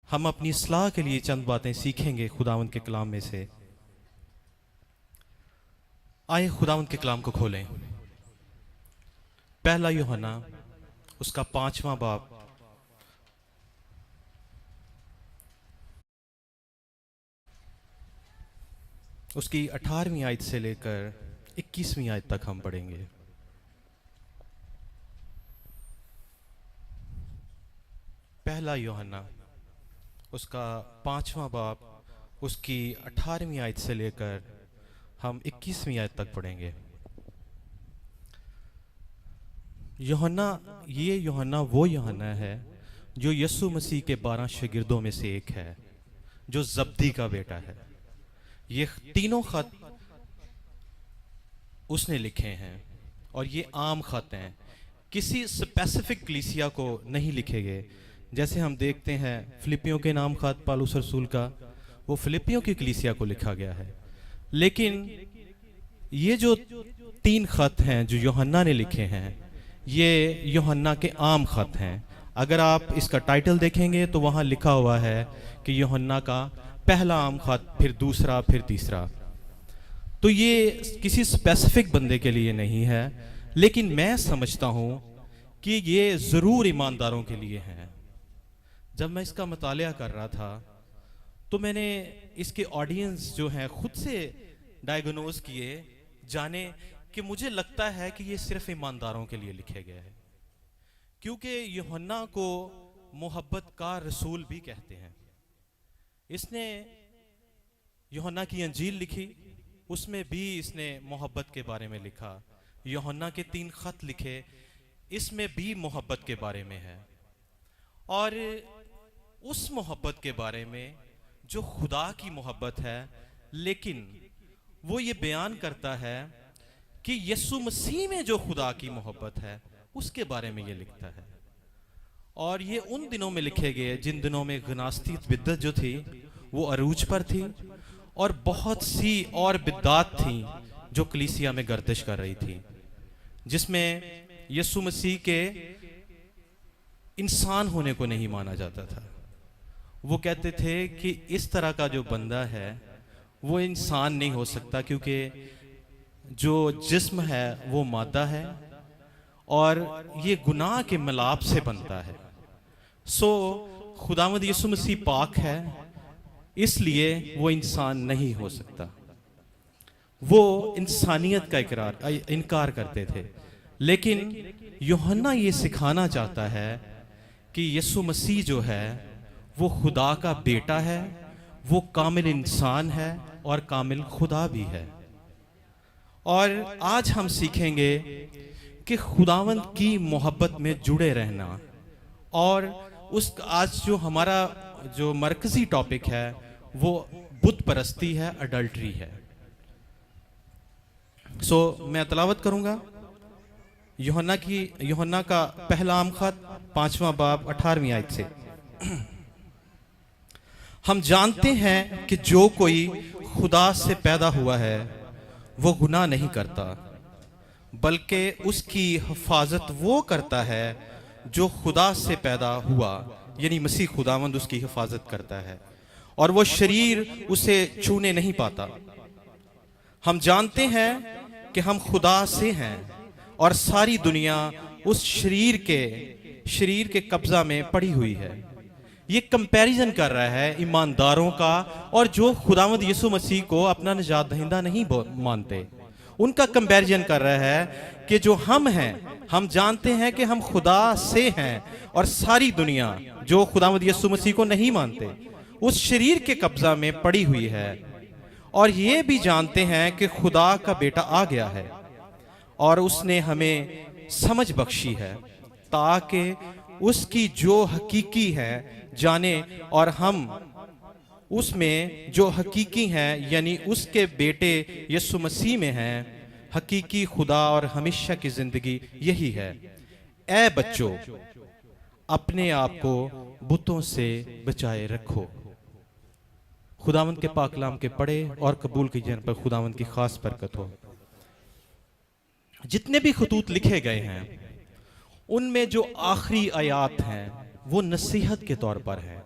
हम अपनी इस्लाह के लिए चंद बातें सीखेंगे खुदावंद के कलाम में से। आए खुदावंद के कलाम को खोलें। पहला यूहन्ना उसका 5वां बाब उसकी 18वीं आयत से लेकर 21वीं आयत तक हम पढ़ेंगे। पहला यूहन्ना उसका 5वां बाब उसकी 18वीं आयत से लेकर हम 21वीं आयत तक पढ़ेंगे। यूहन्ना वो यूहन्ना है जो यीशु मसीह के 12 शागिर्दों में से एक है, जो जब्दी का बेटा है। ये तीनों खत उसने लिखे हैं और ये आम खत हैं, किसी स्पेसिफिक कलीसिया को नहीं लिखे गए। जैसे हम देखते हैं फिलिपियों के नाम खत पौलुस रसूल का, वो फिलिपियों की कलीसिया को लिखा गया है। लेकिन ये जो 3 खत हैं जो यूहन्ना ने लिखे हैं, ये यूहन्ना के आम खत हैं। अगर आप इसका टाइटल देखेंगे तो वहाँ लिखा हुआ है कि यूहन्ना का पहला आम खत, फिर दूसरा, फिर तीसरा। तो ये किसी स्पेसिफिक बंदे के लिए नहीं है, लेकिन मैं समझता हूँ कि ये ज़रूर ईमानदारों के लिए हैं। जब मैं इसका मुतालिया कर रहा था तो मैंने इसके ऑडियंस जो हैं खुद से डायग्नोज किए, जाने कि मुझे लगता है कि ये सिर्फ ईमानदारों के लिए लिखे गए हैं, क्योंकि यूहन्ना को मोहब्बत का रसूल भी कहते हैं। इसने यूहन्ना की अंजील लिखी, उसमें भी इसने मोहब्बत के बारे में लिखा। यूहन्ना के 3 खत लिखे, इसमें भी मोहब्बत के बारे में है। और उस मोहब्बत के बारे में जो खुदा की मोहब्बत है, लेकिन वो ये बयान करता है कि यीशु मसीह में जो खुदा की मोहब्बत है उसके बारे में ये लिखता है। और ये उन दिनों में लिखे गए जिन दिनों में गनास्ती बिद्दत जो थी वो अरूज पर थी, और बहुत सी और बिद्दात थी जो कलीसिया में गर्दिश कर रही थी, जिसमें यीशु मसीह के इंसान होने को नहीं माना जाता था। वो कहते थे कि इस तरह का जो बंदा है वो इंसान नहीं हो सकता, क्योंकि जो जिस्म है वो मादा है और ये गुनाह के मिलाप से बनता है। सो खुदावंद यीशु मसीह पाक है, इसलिए वो इंसान नहीं हो सकता। वो इंसानियत का इनकार करते थे। लेकिन यूहन्ना ये सिखाना चाहता है कि यीशु मसीह जो है वो खुदा का बेटा है, वो कामिल इंसान है और कामिल खुदा भी है। और आज हम सीखेंगे कि खुदावंद की मोहब्बत में जुड़े रहना। और उस आज जो हमारा जो मरकजी टॉपिक है वो बुत परस्ती है, अडल्ट्री है। मैं तलावत करूंगा यूहन्ना का पहला आम खत 5वां बाब 18वीं आयत से। हम जानते हैं कि जो कोई खुदा से पैदा हुआ है वो गुनाह नहीं करता, बल्कि उसकी हिफाजत वो करता है जो खुदा से पैदा हुआ, यानी मसीह खुदावंद उसकी हिफाजत करता है, और वो शरीर उसे छूने नहीं पाता। हम जानते हैं कि हम खुदा से हैं और सारी दुनिया उस शरीर के कब्जा में पड़ी हुई है। ये कंपैरिजन कर रहा है ईमानदारों का और जो खुदावंद यीशु मसीह को अपना निजात दहिंदा नहीं मानते, उनका कंपैरिजन कर रहा है कि जो हम हैं, हम जानते हैं कि हम खुदा से हैं और सारी दुनिया जो खुदावंद यीशु मसीह को नहीं मानते उस शरीर के कब्जा में पड़ी हुई है। और ये भी जानते हैं कि खुदा का बेटा आ गया है और उसने हमें समझ बख्शी है, ताकि उसकी जो हकीकी है जाने, और हम उसमें जो हकीकी हैं यानी उसके बेटे यीशु मसीह में हैं। हकीकी खुदा और हमेशा की जिंदगी यही है। ए बच्चों, अपने आप को बुतों से बचाए रखो। खुदावंद के पाक कलाम के पढ़े और कबूल कीजिए, पर खुदावंद की खास बरकत हो। जितने भी खतूत लिखे गए हैं उनमें जो आखिरी आयात हैं वो नसीहत के तौर पर है।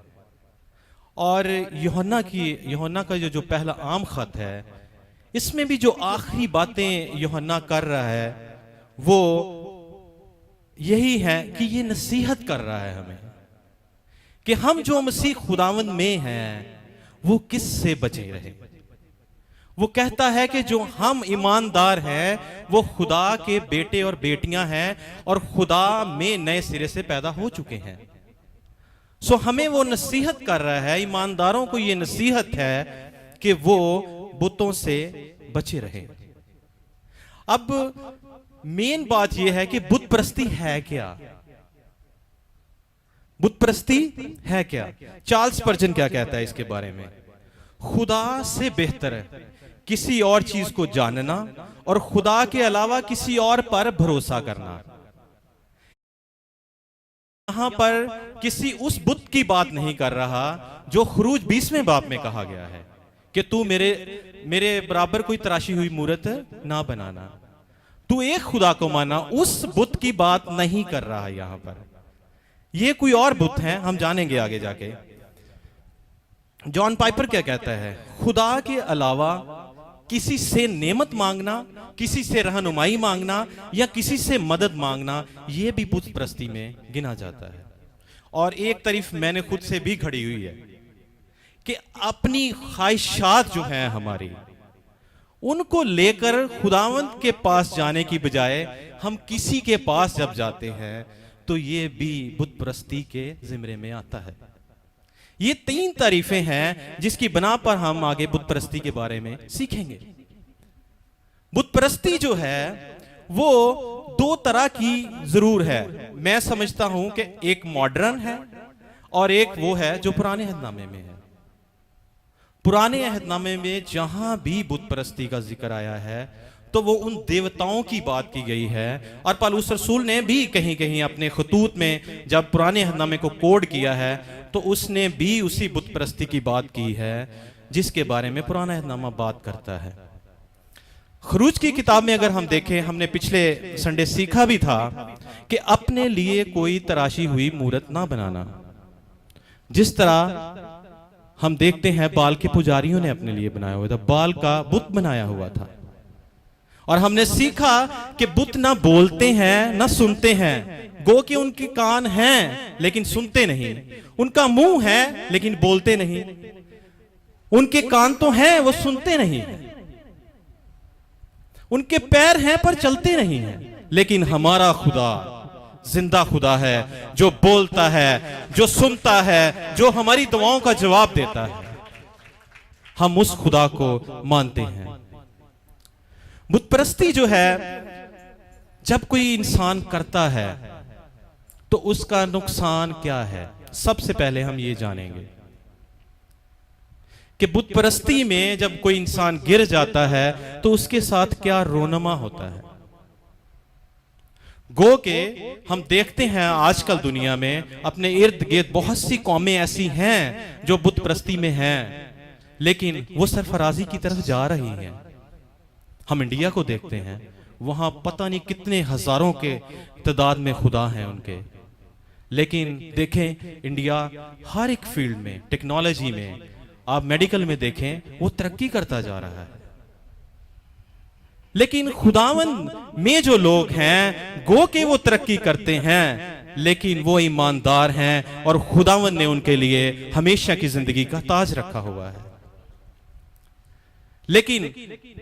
और यूहन्ना का जो पहला आम खत है, इसमें भी जो आखिरी बातें यूहन्ना कर रहा है वो यही है कि ये नसीहत कर रहा है हमें कि हम जो मसीह खुदावंद में हैं वो किससे बचे रहे। वो कहता है कि जो हम ईमानदार हैं वो खुदा के बेटे और बेटियां हैं और खुदा में नए सिरे से पैदा हो चुके हैं। सो हमें वो नसीहत कर रहा है, ईमानदारों को ये नसीहत है कि वो बुतों से बचे रहे। अब मेन बात यह है कि बुत परस्ती है क्या? बुत परस्ती है क्या? चार्ल्स स्पर्जन क्या कहता है इसके बारे में? खुदा से बेहतर है किसी और चीज को जानना और खुदा के अलावा किसी और पर भरोसा करना। यहां पर किसी उस बुत की बात नहीं कर रहा जो खरूज 20वें बाब में कहा गया है कि तू मेरे बराबर कोई तराशी हुई मूर्त ना बनाना। तू एक खुदा को माना, उस बुत की बात नहीं कर रहा है यहां पर। यह कोई और बुत है, हम जानेंगे आगे जाके। जॉन पाइपर क्या कहता है? खुदा के अलावा किसी से नेमत मांगना, किसी से रहनुमाई मांगना या किसी से मदद मांगना, यह भी बुत परस्ती में गिना जाता है। और एक तारीफ मैंने खुद से भी खड़ी हुई है कि अपनी ख्वाहिशात जो हैं हमारी, उनको लेकर खुदावंद के पास जाने की बजाय हम किसी के पास जब जाते हैं तो ये भी बुत परस्ती के जिम्मे में आता है। ये 3 तारीफें हैं जिसकी बना पर हम आगे बुत परस्ती के बारे में सीखेंगे। बुत परस्ती जो है वो 2 तरह की जरूर है। मैं समझता हूं कि एक मॉडर्न है और एक वो है जो पुराने अहदनामे में है। पुराने अहदनामे में जहां भी बुत परस्ती का जिक्र आया है तो वो उन देवताओं की बात की गई है। और पौलुस रसूल ने भी कहीं कहीं अपने खतूत में जब पुराने अहदनामे को कोड किया है तो उसने भी उसी बुत परस्ती की बात की है जिसके बारे में पुराना अहदनामा बात करता है। खरूज की किताब में अगर हम देखें, हमने पिछले संडे सीखा भी था कि अपने लिए कोई तराशी हुई मूर्त ना बनाना। जिस तरह हम देखते हैं बाल के पुजारियों ने अपने लिए बनाया हुआ था, बाल का बुत बनाया हुआ था। और हमने सीखा कि बुत ना बोलते हैं ना सुनते हैं, गो के उनके कान हैं लेकिन सुनते नहीं, उनका मुंह है लेकिन बोलते नहीं, उनके कान तो हैं वो सुनते नहीं, उनके पैर हैं पर चलते नहीं हैं। लेकिन हमारा खुदा जिंदा खुदा है जो बोलता है, जो सुनता है, जो हमारी दुआओं का जवाब देता है। हम उस खुदा को मानते हैं। बुत परस्ती जो है जब कोई इंसान करता है तो उसका नुकसान क्या है, सबसे पहले हम ये जानेंगे कि बुत परस्ती में जब कोई इंसान गिर जाता है तो उसके साथ क्या रोनमा होता है। गो के हम देखते हैं आजकल दुनिया में अपने इर्द गिर्द बहुत सी कौमें ऐसी हैं जो बुत परस्ती में हैं लेकिन वो सरफराजी की तरफ जा रही हैं। हम इंडिया को देखते हैं, वहां पता नहीं कितने हजारों के तादाद में खुदा हैं उनके, लेकिन देखें इंडिया हर एक फील्ड में, टेक्नोलॉजी में, आप मेडिकल में देखें, वो तरक्की करता जा रहा है। लेकिन खुदावंद में जो लोग हैं गो के वो तरक्की करते हैं लेकिन वो ईमानदार हैं और खुदावंद ने उनके लिए हमेशा की जिंदगी का ताज रखा हुआ है। लेकिन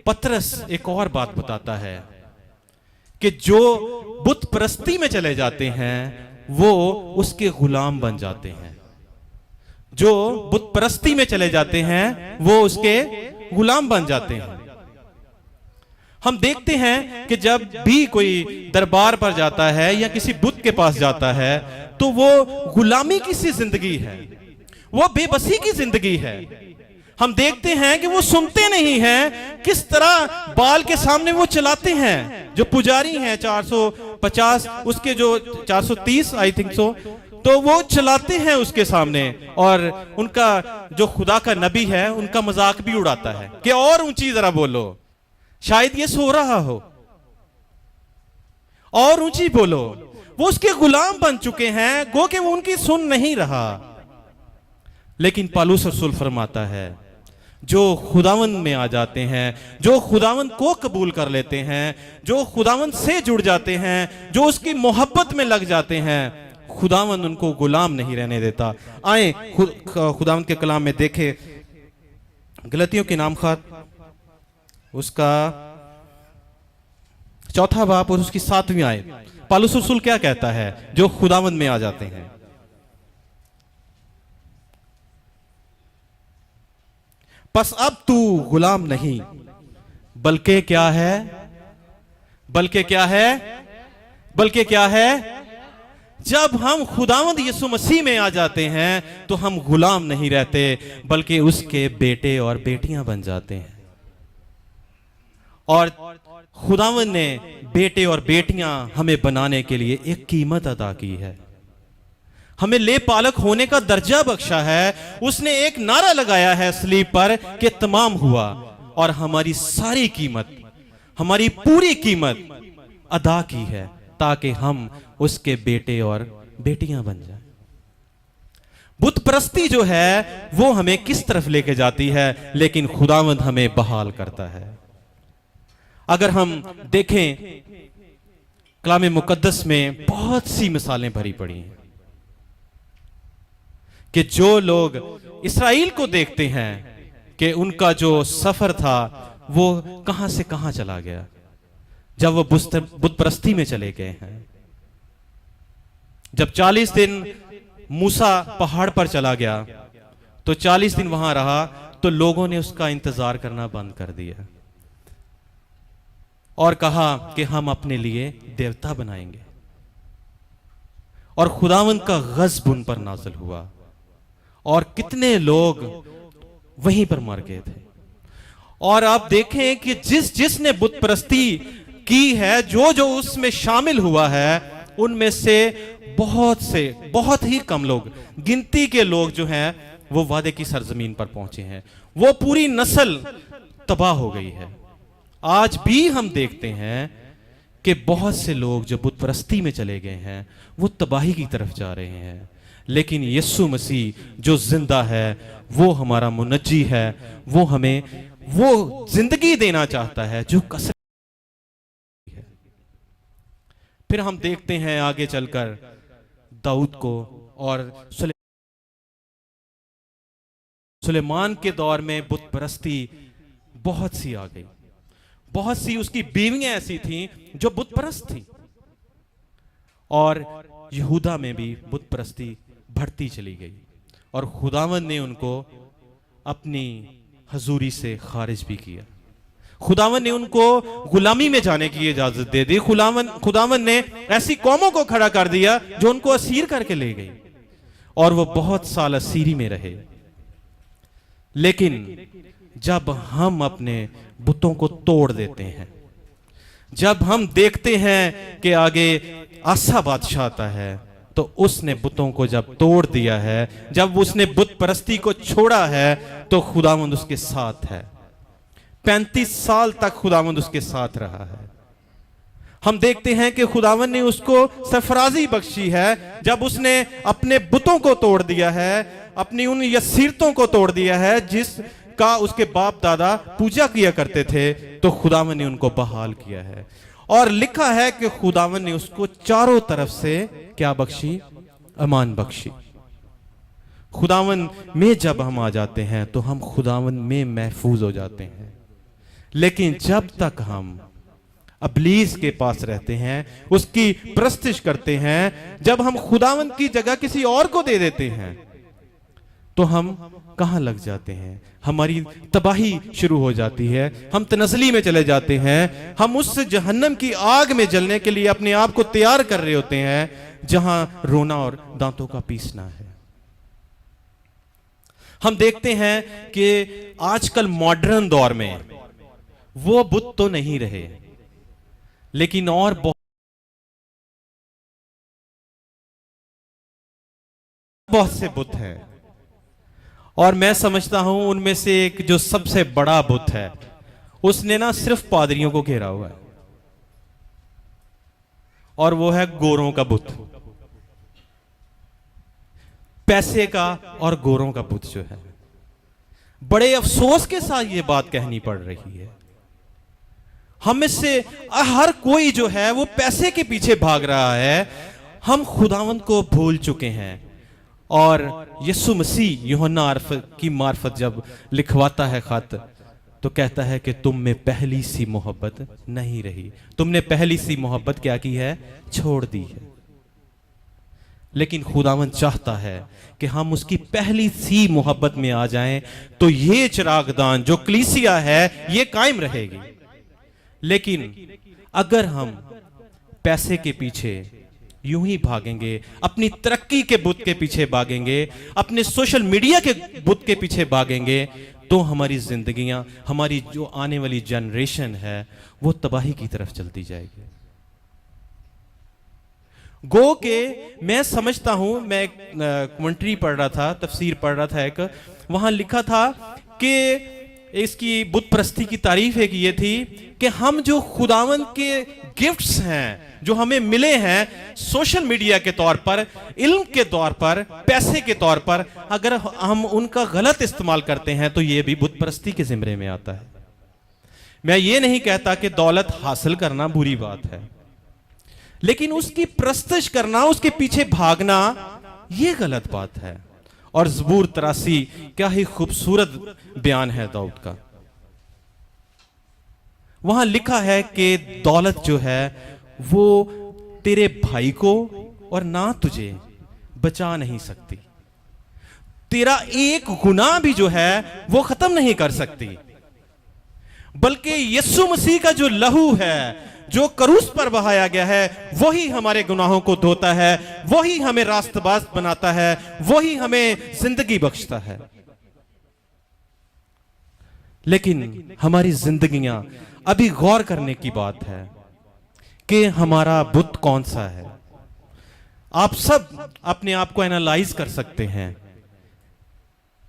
पतरस एक और बात बताता है कि जो बुत परस्ती में चले जाते हैं वो उसके गुलाम बन जाते हैं। जो बुत परस्ती में चले जाते हैं वो उसके गुलाम बन जाते हैं। हम देखते हैं कि जब भी कोई दरबार पर जाता है या किसी बुत के पास जाता है तो वो गुलामी की सी जिंदगी है, वो बेबसी की जिंदगी है। हम देखते हैं कि वो सुनते नहीं हैं, किस तरह बाल के सामने वो चलाते हैं। जो पुजारी हैं 450 उसके जो 430 आई थिंक सो, तो वो चलाते हैं उसके सामने और उनका जो खुदा का नबी है उनका मजाक भी उड़ाता है कि और ऊंची जरा बोलो, शायद ये सो रहा हो, और ऊंची बोलो। वो उसके गुलाम बन चुके हैं, गो के वो उनकी सुन नहीं रहा। लेकिन पौलुस रसूल फरमाता है जो खुदावंद में आ जाते हैं, जो खुदावंद को कबूल कर लेते हैं, जो खुदावंद से जुड़ जाते हैं, जो उसकी मोहब्बत में लग जाते हैं, खुदावंद उनको गुलाम नहीं रहने देता। आए खुदावंद के कलाम में देखें, गलतियों के नाम खत उसका 4 बाब और उसकी 7वीं आयत, पौलुस रसूल क्या कहता है जो खुदावंद में आ जाते हैं। बस अब तू गुलाम नहीं बल्कि क्या है, बल्कि क्या है, बल्कि क्या है। जब हम खुदावंद यीशु मसीह में आ जाते हैं तो हम गुलाम नहीं रहते बल्कि उसके बेटे और बेटियां बन जाते हैं। और खुदावंद ने बेटे और बेटियां हमें बनाने के लिए एक कीमत अदा की है, हमें ले पालक होने का दर्जा बख्शा है। उसने एक नारा लगाया है सलीब पर कि तमाम हुआ, और हमारी सारी कीमत, हमारी पूरी कीमत अदा की है ताकि हम उसके बेटे और बेटियां बन जाएं। बुत परस्ती जो है वो हमें किस तरफ लेके जाती है, लेकिन खुदावंद हमें बहाल करता है। अगर हम देखें कलाम मुकद्दस में बहुत सी मिसालें भरी पड़ी हैं कि जो लोग इस्राएल को देखते हैं कि उनका जो सफर था वो कहां से कहां चला गया जब वो बुत परस्ती में चले गए हैं। जब 40 दिन मूसा पहाड़ पर चला गया तो 40 दिन वहां रहा तो लोगों ने उसका इंतजार करना बंद कर दिया और कहा कि हम अपने लिए देवता बनाएंगे, और खुदावंद का गज़ब उन पर नाज़िल हुआ और कितने लोग वहीं पर मर गए थे। और आप देखें कि जिसने बुत परस्ती की है, जो जो उसमें शामिल हुआ है, उनमें से बहुत ही कम लोग, गिनती के लोग जो हैं वो वादे की सरजमीन पर पहुंचे हैं। वो पूरी नस्ल तबाह हो गई है। आज भी हम देखते हैं कि बहुत से लोग जो बुत परस्ती में चले गए हैं वो तबाही की तरफ जा रहे हैं, लेकिन यीशु मसीह जो जिंदा है, वो हमारा मुनज्जी है, वो हमें वो जिंदगी देना चाहता है जो कसर है। फिर हम देखते हैं आगे चलकर दाऊद को, और सुलेमान के दौर में बुत परस्ती बहुत सी आ गई। बहुत सी उसकी बीवियां ऐसी थीं जो बुत परस्त थी, और यहूदा में भी बुत परस्ती बढ़ती चली गई, और खुदावंद ने उनको अपनी हजूरी से खारिज भी किया। खुदावंद ने उनको गुलामी में जाने की इजाजत दे दी। खुदावंद ने ऐसी कौमों को खड़ा कर दिया जो उनको असीर करके ले गई, और वो बहुत साल असीरी में रहे। लेकिन जब हम अपने बुतों को तोड़ देते हैं, जब हम देखते हैं कि आगे आसा बादशाह आता है, तो उसने बुतों को जब तोड़ दिया है, जब उसने बुत परस्ती को छोड़ा है, तो खुदावंद उसके साथ है। 35 साल तक खुदावंद उसके साथ रहा है। हम देखते हैं कि खुदावंद ने उसको सरफराजी बख्शी है जब उसने अपने बुतों को तोड़ दिया है, अपनी उन यसीरतों को तोड़ दिया है जिसका उसके बाप दादा पूजा किया करते थे, तो खुदावंद ने उनको बहाल किया है। और लिखा है कि खुदावंद ने उसको चारों तरफ से क्या बख्शी? अमान बख्शी। खुदावंद में जब हम आ जाते हैं तो हम खुदावंद में महफूज हो जाते हैं। लेकिन जब तक हम अबलीस के पास रहते हैं, उसकी प्रस्तिश करते हैं, जब हम खुदावंद की जगह किसी और को दे देते हैं, तो हम कहां लग जाते हैं? हमारी तबाही शुरू हो जाती है। हम तनज़ली में चले जाते हैं। हम उस जहन्नम की आग में जलने के लिए अपने आप को तैयार कर रहे होते हैं जहां रोना और दांतों का पीसना है। हम देखते हैं कि आजकल मॉडर्न दौर में वो बुत तो नहीं रहे, लेकिन और बहुत से बुत हैं, और मैं समझता हूं उनमें से एक जो सबसे बड़ा बुत है, उसने ना सिर्फ पादरियों को घेरा हुआ है, और वो है गोरों का बुत। पैसे का और गोरों का बुत जो है। बड़े अफसोस के साथ ये बात कहनी पड़ रही है। हम में से हर कोई जो है वो पैसे के पीछे भाग रहा है। हम खुदावंद को भूल चुके हैं। और यीशु मसीह यूहन्ना की मार्फत जब लिखवाता है खत, तो कहता है कि तुम में पहली सी मोहब्बत नहीं रही। तुमने पहली सी मोहब्बत क्या की है? छोड़ दी है। लेकिन खुदावंद चाहता है कि हम उसकी पहली सी मोहब्बत में आ जाएं, तो ये चिरागदान जो कलीसिया है ये कायम रहेगी। लेकिन अगर हम पैसे के पीछे यूं ही भागेंगे, अपनी तरक्की के बुत के पीछे भागेंगे, अपने सोशल मीडिया के बुत के पीछे भागेंगे, तो हमारी जिंदगियां, हमारी जो आने वाली जनरेशन है वो तबाही की तरफ चलती जाएगी। गो के मैं समझता हूं, मैं कमेंट्री पढ़ रहा था, तफसीर पढ़ रहा था एक, वहां लिखा था कि इसकी बुत परस्ती की तारीफ एक ये थी कि हम जो खुदावंद के गिफ्ट्स हैं जो हमें मिले हैं सोशल मीडिया के तौर पर, इल्म के तौर पर, पैसे के तौर पर, अगर हम उनका गलत इस्तेमाल करते हैं तो ये भी बुत परस्ती के जिम्मे में आता है। मैं ये नहीं कहता कि दौलत हासिल करना बुरी बात है, लेकिन उसकी प्रस्तश करना, उसके पीछे भागना, ये गलत बात है। और ज़बूर 83 क्या ही खूबसूरत बयान है दाऊद का। वहां लिखा है कि दौलत जो है वो तेरे भाई को और ना तुझे बचा नहीं सकती। तेरा एक गुनाह भी जो है वो खत्म नहीं कर सकती, बल्कि यीशु मसीह का जो लहू है जो क्रूस पर बहाया गया है वही हमारे गुनाहों को धोता है, वही हमें रास्तबाज बनाता है, वही हमें जिंदगी बख्शता है। लेकिन हमारी जिंदगियां, अभी गौर करने की बात है कि हमारा बुत कौन सा है। आप सब अपने आप को एनालाइज कर सकते हैं।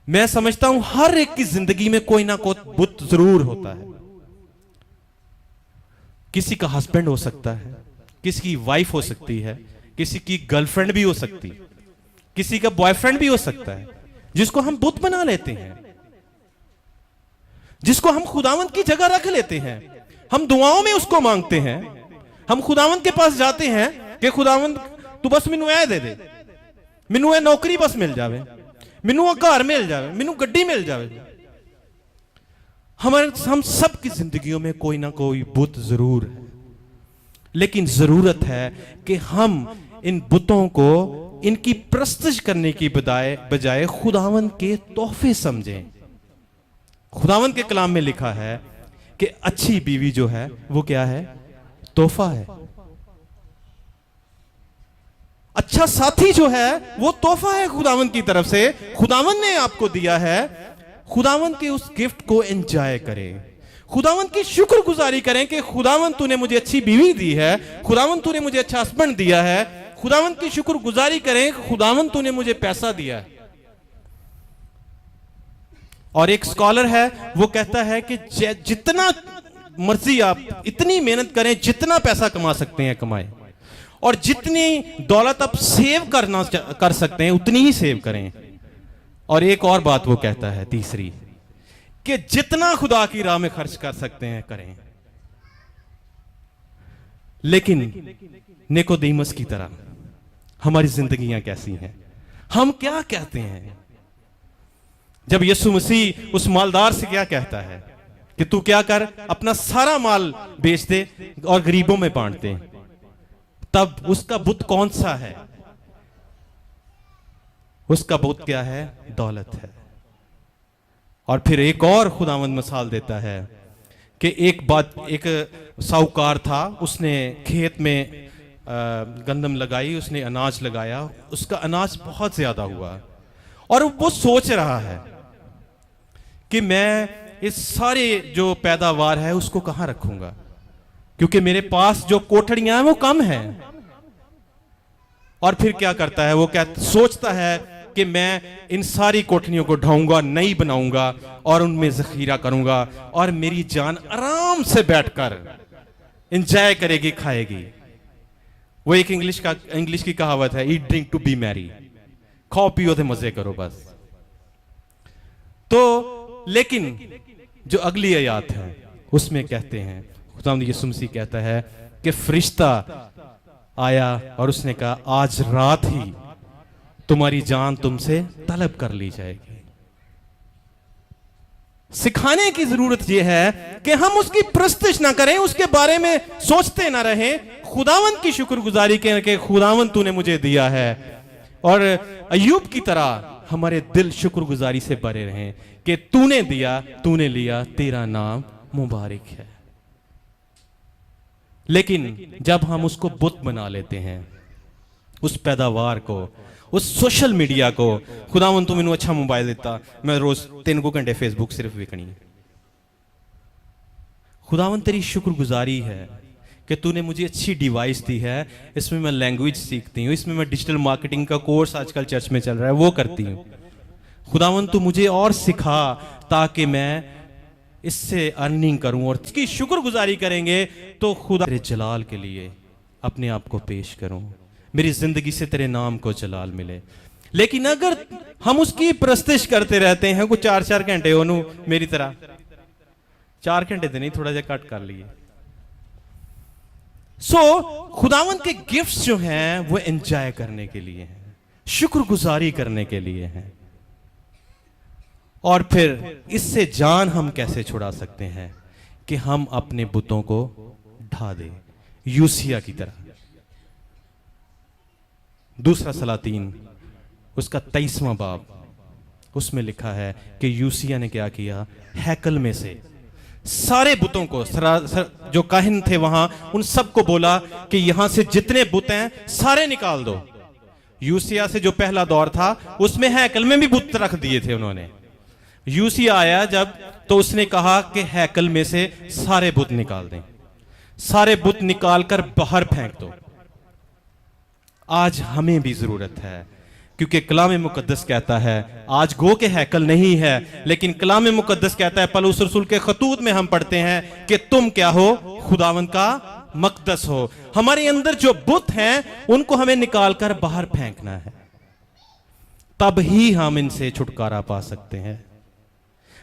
मैं समझता हूं हर एक की जिंदगी में कोई ना कोई बुत जरूर होता है। किसी का हस्बैंड हो सकता है, किसी की वाइफ हो सकती है, किसी की गर्लफ्रेंड भी हो सकती है, किसी का बॉयफ्रेंड भी हो सकता है, जिसको हम बुत बना लेते हैं, जिसको हम खुदावंद की जगह रख लेते हैं। हम दुआओं में उसको मांगते हैं, हम खुदावंद के पास जाते हैं कि खुदावंद तू बस मैनू ए दे दे, मैनू ए नौकरी बस मिल जावे, मैनू घर मिल जावे, मैनू गड्डी मिल जावे। हम सब की जिंदगियों में कोई ना कोई बुत जरूर है, लेकिन जरूरत है कि हम इन बुतों को इनकी प्रस्तुत करने की बजाय खुदावंद के तोहफे समझें। खुदावंद के कलाम में लिखा है कि अच्छी बीवी जो है वो क्या है? तोहफा है। अच्छा साथी जो है वो तोहफा है खुदावंद की तरफ से, खुदावंद ने आपको दिया है। खुदावंद के उस गिफ्ट को एंजॉय करें, खुदावंद की शुक्रगुजारी करें कि खुदावंद तूने मुझे अच्छी बीवी दी है, खुदावंद तूने मुझे अच्छा हस्बैंड दिया है। खुदावंद की शुक्रगुजारी करें, खुदावंद तूने मुझे पैसा दिया है। और एक स्कॉलर है वो कहता है कि जितना मर्जी आप इतनी मेहनत करें, जितना पैसा कमा सकते हैं कमाएं, और जितनी दौलत आप सेव कर सकते हैं उतनी ही सेव करें। और एक और बात वो कहता है तीसरी, कि जितना खुदा की राह में खर्च कर सकते हैं करें। लेकिन निकोदेमुस की तरह हमारी जिंदगियां कैसी हैं? हम क्या कहते हैं? जब यीशु मसीह उस मालदार से क्या कहता है कि तू क्या कर, अपना सारा माल बेच दे और गरीबों में बांट दे, तब उसका बुत कौन सा है? उसका बुत क्या है? दौलत है। और फिर एक और खुदावंद मिसाल देता है कि एक साहूकार था, उसने खेत में गंदम लगाई, उसने अनाज लगाया, उसका अनाज बहुत ज्यादा हुआ और वो सोच रहा है कि मैं इस सारे जो पैदावार है उसको कहां रखूंगा, क्योंकि मेरे पास जो कोठड़ियां हैं वो कम है। और फिर क्या करता है वो, सोचता है कि मैं इन सारी कोठरियों को ढाऊंगा, नई बनाऊंगा और उनमें जखीरा करूंगा और मेरी जान आराम से बैठकर एंजॉय करेगी, खाएगी। वो एक इंग्लिश की कहावत है, eat drink to be merry, खाओ पियो थे मजे करो बस। तो लेकिन जो अगली आयत है उसमें कहते हैं, खुदावंद यीशु मसीह कहता है कि फरिश्ता आया और उसने कहा आज रात ही तुम्हारी जान तुमसे तलब कर ली जाएगी। सिखाने की जरूरत यह है कि हम उसकी प्रस्तुति ना करें, उसके बारे में सोचते ना रहें, खुदावंद की शुक्रगुजारी करके खुदावंद तूने मुझे दिया है, और अय्यूब की तरह हमारे दिल शुक्रगुजारी से भरे रहें कि तूने दिया, तूने लिया, तेरा नाम मुबारक है। लेकिन जब हम उसको बुत बना लेते हैं, उस पैदावार को, उस सोशल मीडिया को, खुदावंद तू मैनू अच्छा मोबाइल देता, मैं रोज 3 घंटे फेसबुक सिर्फ विकनी। खुदावंद तेरी शुक्रगुजारी है कि तूने मुझे अच्छी डिवाइस दी है, इसमें मैं लैंग्वेज सीखती हूँ, इसमें मैं डिजिटल मार्केटिंग का कोर्स आजकल चर्च में चल रहा है वो करती हूँ। खुदावंद तू मुझे और सिखा ताकि मैं इससे अर्निंग करूं, और इसकी शुक्रगुजारी करेंगे तो खुदा तेरे जलाल के लिए अपने आप को पेश करूं, मेरी जिंदगी से तेरे नाम को जलाल मिले। लेकिन अगर हम उसकी प्रस्तुति करते रहते हैं कुछ 4-4 घंटे, ओनू मेरी तरह 4 घंटे तो नहीं, थोड़ा सा कट कर लिए। खुदावंद के गिफ्ट्स जो हैं वो एंजॉय करने के लिए हैं, शुक्रगुजारी करने के लिए हैं। और फिर इससे जान हम कैसे छुड़ा सकते हैं कि हम अपने बुतों को ढा दें, यूसिया की तरह। दूसरा सलातीन उसका 23वां बाब, उसमें लिखा है कि यूसिया ने क्या किया, हैकल में से सारे बुतों को, जो काहिन थे वहां, उन सबको बोला कि यहां से जितने बुत हैं सारे निकाल दो। यूसिया से जो पहला दौर था उसमें हैकल में भी बुत रख दिए थे उन्होंने। यूसिया आया जब, तो उसने कहा कि हैकल में से सारे बुत निकाल दें, सारे बुत निकालकर बाहर फेंक दो। आज हमें भी जरूरत है, क्योंकि कलाम मुकद्दस कहता है, आज गो के हैकल नहीं है, लेकिन कलाम मुकद्दस कहता है, पौलुस रसूल के खतूत में हम पढ़ते हैं कि तुम क्या हो, खुदावंद का मकदस हो। हमारे अंदर जो बुत हैं उनको हमें निकालकर बाहर फेंकना है, तब ही हम इनसे छुटकारा पा सकते हैं,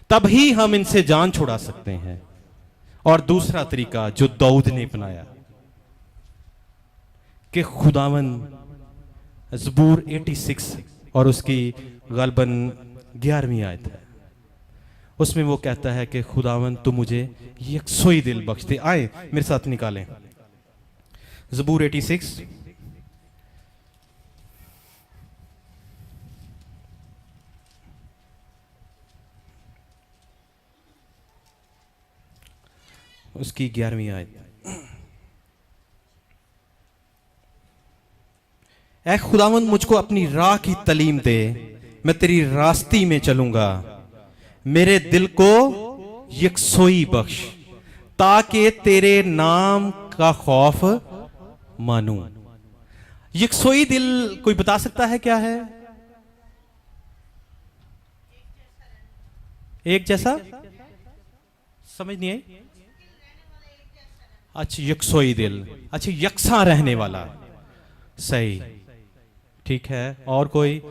तब ही हम इनसे जान छुड़ा सकते हैं। और दूसरा तरीका जो दाऊद ने अपनाया कि खुदावंद ज़बूर 86 और उसकी गलबन 11वीं आयत है, उसमें वो कहता है कि खुदावंद तू मुझे यकसोई दिल बख्श दे। आए मेरे साथ निकालें ज़बूर 86, उसकी 11वीं आयत। ऐ खुदावंद मुझको अपनी राह की तालीम दे, मैं तेरी रास्ती में चलूंगा, मेरे दिल को यकसोई बख्श ताकि तेरे नाम का खौफ मानूं। यकसोई दिल कोई बता सकता है क्या है? एक जैसा, समझ नहीं आई? अच्छा यकसोई दिल, अच्छा यकसा रहने वाला, सही, ठीक है। और कोई?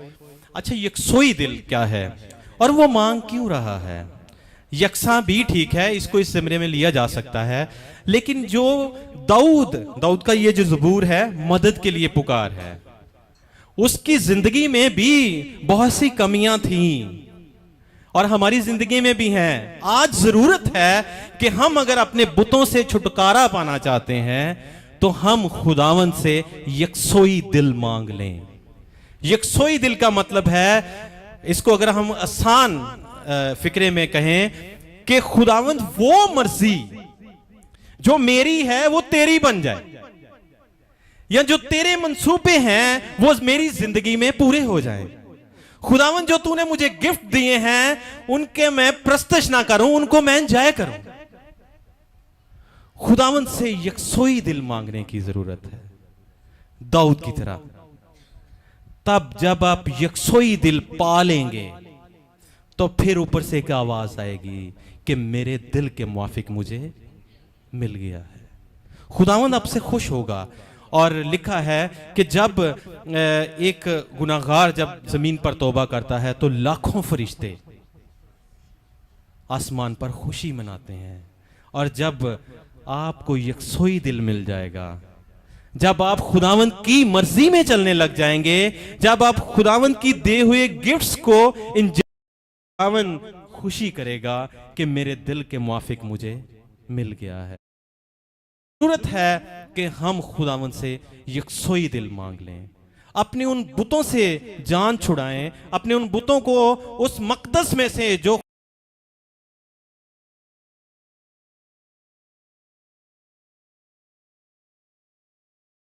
अच्छा यकसोई दिल क्या है और वो मांग क्यों रहा है? यकसा भी ठीक है, इसको इस ज़मरे में लिया जा सकता है, लेकिन जो दाऊद का ये जो ज़बूर है मदद के लिए पुकार है, उसकी जिंदगी में भी बहुत सी कमियां थीं और हमारी जिंदगी में भी हैं। आज जरूरत है कि हम अगर अपने बुतों से छुटकारा पाना चाहते हैं तो हम खुदावंद से यकसोई दिल मांग लें। यकसोई दिल का मतलब है, इसको अगर हम आसान फिक्रे में कहें कि खुदावंद वो मर्जी जो मेरी है वो तेरी बन जाए, या जो तेरे मंसूबे हैं वो मेरी जिंदगी में पूरे हो जाएं। खुदावंद जो तूने मुझे गिफ्ट दिए हैं उनके मैं प्रस्तुत ना करूं, उनको मैं एंजॉय करूं। खुदावंद से यकसोई दिल मांगने की जरूरत है, दाऊद की तरह। तब जब आप यकसोई दिल पा लेंगे तो फिर ऊपर से एक आवाज आएगी कि मेरे दिल के मुआफिक मुझे मिल गया है। खुदावंद आपसे खुश होगा और लिखा है कि जब एक गुनाहगार जब जमीन पर तौबा करता है तो लाखों फरिश्ते आसमान पर खुशी मनाते हैं। और जब आपको यकसोई दिल मिल जाएगा, जब आप खुदावंद की मर्जी में चलने लग जाएंगे, जब आप खुदावंद की दे हुए गिफ्ट्स को खुदावंद खुशी करेगा कि मेरे दिल के मुआफिक मुझे मिल गया है। जरूरत है कि हम खुदावंद से यकसोई दिल मांग लें, अपने उन बुतों से जान छुड़ाएं, अपने उन बुतों को उस मकदस में से जो